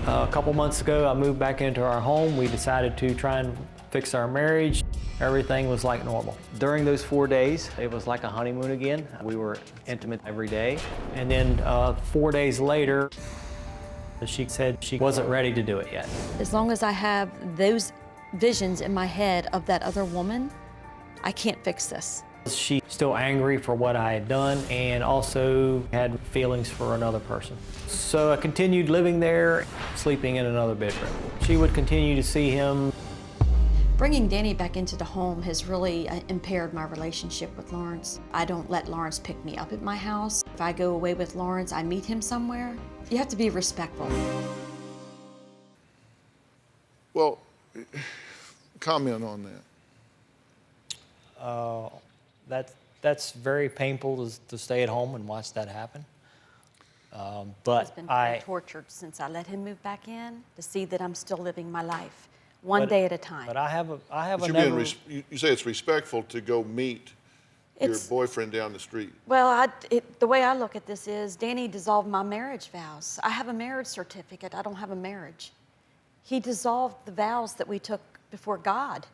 A couple months ago, I moved back into our home. We decided to try and fix our marriage. Everything was like normal. During those 4 days, it was like a honeymoon again. We were intimate every day. And then 4 days later, she said she wasn't ready to do it yet. As long as I have those visions in my head of that other woman, I can't fix this. She's still angry for what I had done and also had feelings for another person. So I continued living there, sleeping in another bedroom. She would continue to see him. Bringing Danny back into the home has really impaired my relationship with Lawrence. I don't let Lawrence pick me up at my house. If I go away with Lawrence, I meet him somewhere. You have to be respectful. Well, comment on that. That's very painful to stay at home and watch that happen. He's been very tortured since I let him move back in to see that I'm still living my life, one day at a time. But I have But you say it's respectful to go meet your boyfriend down the street. Well, the way I look at this is Danny dissolved my marriage vows. I have a marriage certificate. I don't have a marriage. He dissolved the vows that we took before God,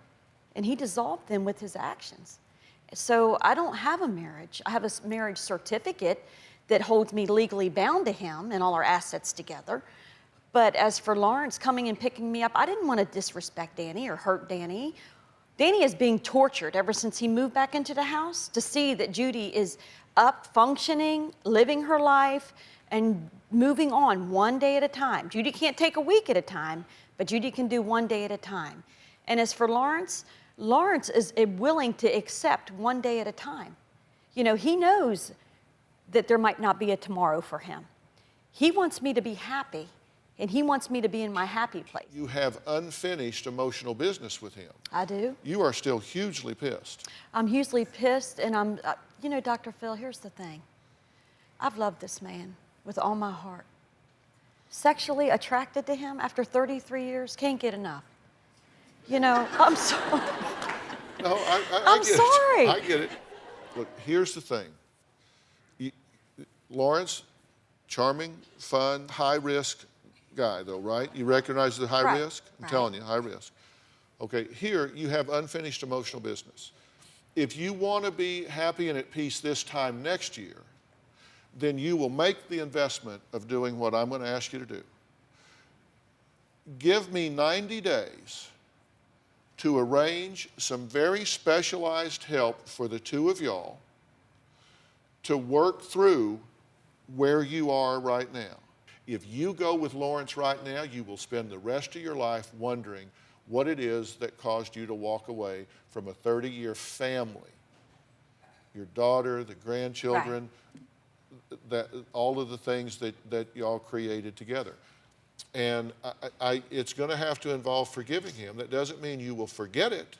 and he dissolved them with his actions. So I don't have a marriage. I have a marriage certificate that holds me legally bound to him and all our assets together. But as for Lawrence coming and picking me up, I didn't want to disrespect Danny or hurt Danny. Danny is being tortured ever since he moved back into the house to see that Judy is up, functioning, living her life, and moving on one day at a time. Judy can't take a week at a time, but Judy can do one day at a time. And as for Lawrence, Lawrence is willing to accept one day at a time. You know, he knows that there might not be a tomorrow for him. He wants me to be happy, and he wants me to be in my happy place. You have unfinished emotional business with him. I do. You are still hugely pissed. I'm hugely pissed, and I'm, you know, Dr. Phil, here's the thing. I've loved this man with all my heart. Sexually attracted to him after 33 years, can't get enough. You know, I'm sorry. No, I'm sorry. I get it. Look, here's the thing. Lawrence, charming, fun, high-risk guy, though, right? You recognize the high risk? I'm telling you, high risk. Okay, here you have unfinished emotional business. If you want to be happy and at peace this time next year, then you will make the investment of doing what I'm going to ask you to do. Give me 90 days to arrange some very specialized help for the two of y'all to work through where you are right now. If you go with Lawrence right now, you will spend the rest of your life wondering what it is that caused you to walk away from a 30-year family. Your daughter, the grandchildren, that all of the things that y'all created together. And it's going to have to involve forgiving him. That doesn't mean you will forget it.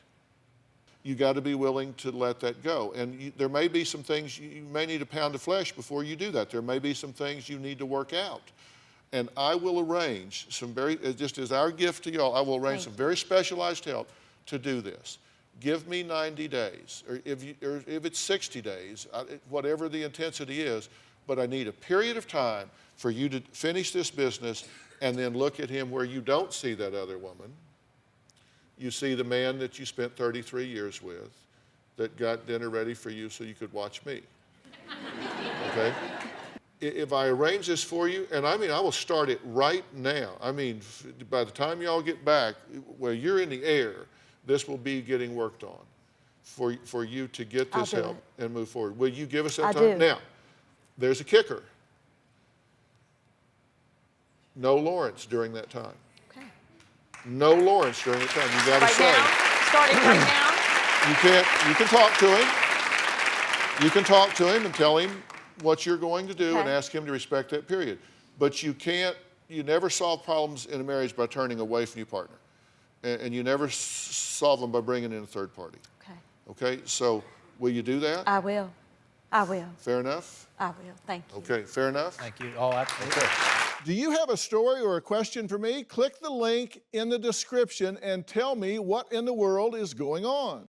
You got to be willing to let that go. And there may be some things, you may need a pound of flesh before you do that. There may be some things you need to work out. And I will arrange some just as our gift to y'all, I will arrange some very specialized help to do this. Give me 90 days, or if it's 60 days, whatever the intensity is, but I need a period of time for you to finish this business and then look at him where you don't see that other woman. You see the man that you spent 33 years with that got dinner ready for you so you could watch me. Okay? If I arrange this for you, and I mean, I will start it right now. I mean, by the time y'all get back, where you're in the air, this will be getting worked on for you to get this help and move forward. Will you give us that time? Now, there's a kicker. No Lawrence during that time. Okay. No Lawrence during that time. You got to say. Starting right now? You can talk to him. You can talk to him and tell him what you're going to do and ask him to respect that period. But you never solve problems in a marriage by turning away from your partner. And you never solve them by bringing in a third party. Okay. Okay, so will you do that? I will. I will. Fair enough? I will. Thank you. Okay, fair enough? Thank you. Oh, absolutely. Okay. Do you have a story or a question for me? Click the link in the description and tell me what in the world is going on.